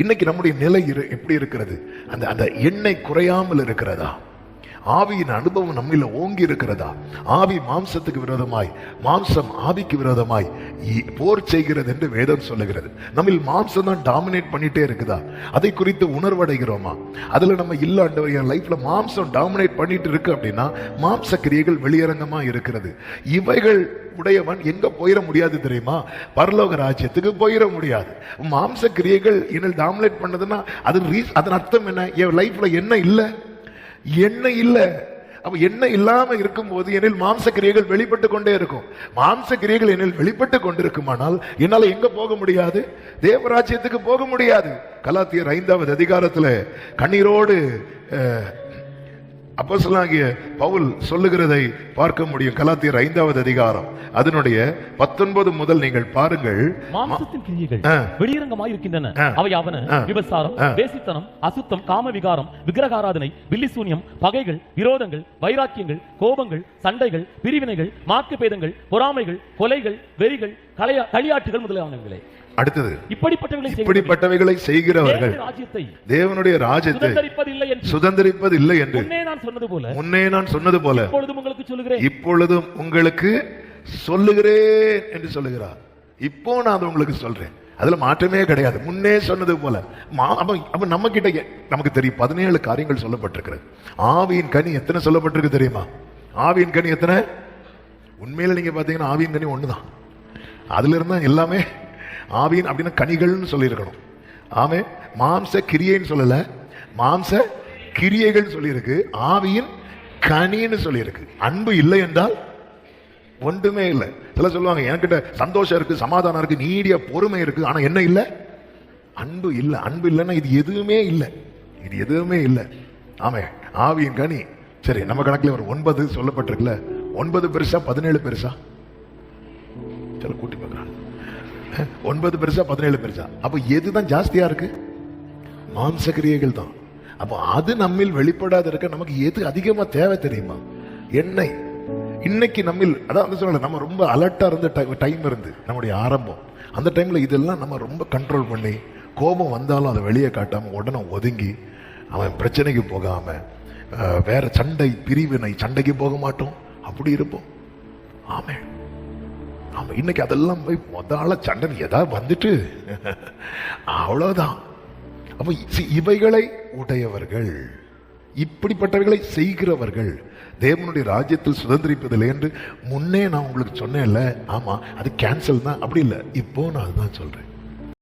இன்னைக்கு நம்முடைய நிலை எப்படி இருக்கிறது? அந்த எண்ணெய் குறையாமல் இருக்கிறதா? ஆவியின் அனுபவம் நம்மில ஓங்கி இருக்கிறதா? ஆவி மாம்சத்துக்கு விரோதமாய், மாம்சம் ஆவிக்கு விரோதமாய் போர் செய்கிறது என்று வேதம் சொல்லுகிறது. நம்மில் மாம்சம் தான் டாமினேட் பண்ணிட்டே இருக்குதா? அதை குறித்து உணர்வடைகிறோமா? அதுல நம்ம இல்ல ஆண்டவர், என் லைஃப்ல மாம்சம் டாமினேட் பண்ணிட்டு இருக்கு அப்படின்னா மாம்ச கிரியைகள் வெளியரங்கமா இருக்கிறது. இவைகள் உடையவன் எங்க போயிட முடியாது தெரியுமா? பரலோக ராஜ்யத்துக்கு போயிட முடியாது. மாம்ச கிரியைகள் என்ன டாமினேட் பண்ணதுன்னா அதன் அர்த்தம் என்ன? என் லைஃப்ல என்ன இல்ல? எண்ணெய் இல்ல. அப்ப எண்ணெய் இல்லாம இருக்கும் போது என்னில் மாம்ச கிரியைகள் வெளிப்பட்டு கொண்டே இருக்கும். மாம்ச கிரியைகள் என்னில் வெளிப்பட்டு கொண்டிருக்குமானால் என்னால எங்க போக முடியாது? தேவராஜ்யத்துக்கு போக முடியாது. கலாத்தியர் 5வது அதிகாரத்துல கண்ணீரோடு அப்போஸ்தலனாகிய பவுல் சொல்லுகிறதை பார்க்க முடியும். கலாத்தியர் 5வது அதிகாரம் அதனுடைய 19 முதல் நீங்கள் பாருங்கள். மாம்சத்தின் கிரியைகள் வெளியரங்கமாய் இருக்கின்றன. அவையாவன விபசாரம், வேசித்தனம், அசுத்தம், காம விகாரம், விக்கிரகாராதனை, வில்லிசூன்யம், பகைகள், விரோதங்கள், வைராக்கியங்கள், கோபங்கள், சண்டைகள், பிரிவினைகள், மார்க்க பேதங்கள், பொறாமைகள், கொலைகள், வெறிகள், களியாட்டுகள் முதலானவைகளே. அடுத்தது, இப்படிப்பட்டவைகளை செய்கிறவர்கள் தேவனுடைய ராஜ்யத்தை சுதந்தரிப்பதில்லை என்று முன்னே நான் சொன்னது போல இப்பொழுதும் உங்களுக்கு சொல்லுகிறேன் என்று சொல்லுகிறார். இப்போ நான் உங்களுக்கு சொல்றேன், அதுல மாற்றமே கிடையாது. முன்னே சொன்னது போல. அப்ப நம்ம கிட்ட நமக்கு தெரியும் 17 காரியங்கள் சொல்லப்பட்டிருக்கிறது. ஆவியின் கனி எத்தனை சொல்லப்பட்டிருக்கு தெரியுமா? ஆவியின் கனி எத்தனை? உண்மையில நீங்க பாத்தீங்கன்னா ஆவியின் கனி ஒண்ணுதான். அதுல இருந்தா எல்லாமே ஆவியின் அப்படின்னா கனிகள்னு சொல்லியிருக்கணும். ஆமே, மாம்ச கிரியைன்னு சொல்லல, மாம்ச கிரியைகள் சொல்லியிருக்கு. ஆவியின் கனின்னு சொல்லியிருக்கு. அன்பு இல்லை என்றால் ஒன்றுமே இல்லை. சில சொல்லுவாங்க, என்கிட்ட சந்தோஷம் இருக்கு, சமாதானம் இருக்கு, நீடிய பொறுமை இருக்கு, ஆனா என்ன இல்லை? அன்பு இல்லை. அன்பு இல்லைன்னா இது எதுவுமே இல்லை. இது எதுவுமே இல்லை. ஆமே, ஆவியின் கனி. சரி, நம்ம கணக்குல ஒரு 9 சொல்லப்பட்டிருக்குல்ல. 9 பெருசா 17 பெருசா? சில கூட்டி பார்க்கறாங்க. 9 பெருசா 17 பெருசா? அப்ப எதுதான் ஜாஸ்தியா இருக்கு? மாம்ச கிரியைகள் தான். அப்ப அது நம்மில் வெளிப்படாத இருக்க நமக்கு எது அதிகமா தேவை தெரியுமா? எண்ணெய். இன்னைக்கு நம்மில் அதான் சொல்ல, நம்ம ரொம்ப அலர்ட்டா இருந்த டைம் இருந்து நம்முடைய ஆரம்பம். அந்த டைம்ல இதெல்லாம் நம்ம ரொம்ப கண்ட்ரோல் பண்ணி, கோபம் வந்தாலும் அதை வெளியே காட்டாம உடனே ஒதுங்கி, அவன் பிரச்சனைக்கு போகாம, வேற சண்டை பிரிவினை சண்டைக்கு போக மாட்டோம், அப்படி இருப்போம். ஆமே, ஆமா. இன்னைக்கு அதெல்லாம் போய் முதல்ல சண்டை ஏதாவது வந்துட்டு அவ்வளவுதான். அப்ப இவைகளை உடையவர்கள், இப்படிப்பட்டவைகளை செய்கிறவர்கள் தேவனுடைய ராஜ்யத்தில் சுதந்திரிப்பதில்லை என்று முன்னே நான் உங்களுக்கு சொன்னேன்ல. ஆமா, அது கேன்சல் தான். அப்படி இல்லை, இப்போ நான் அதுதான் சொல்றேன்.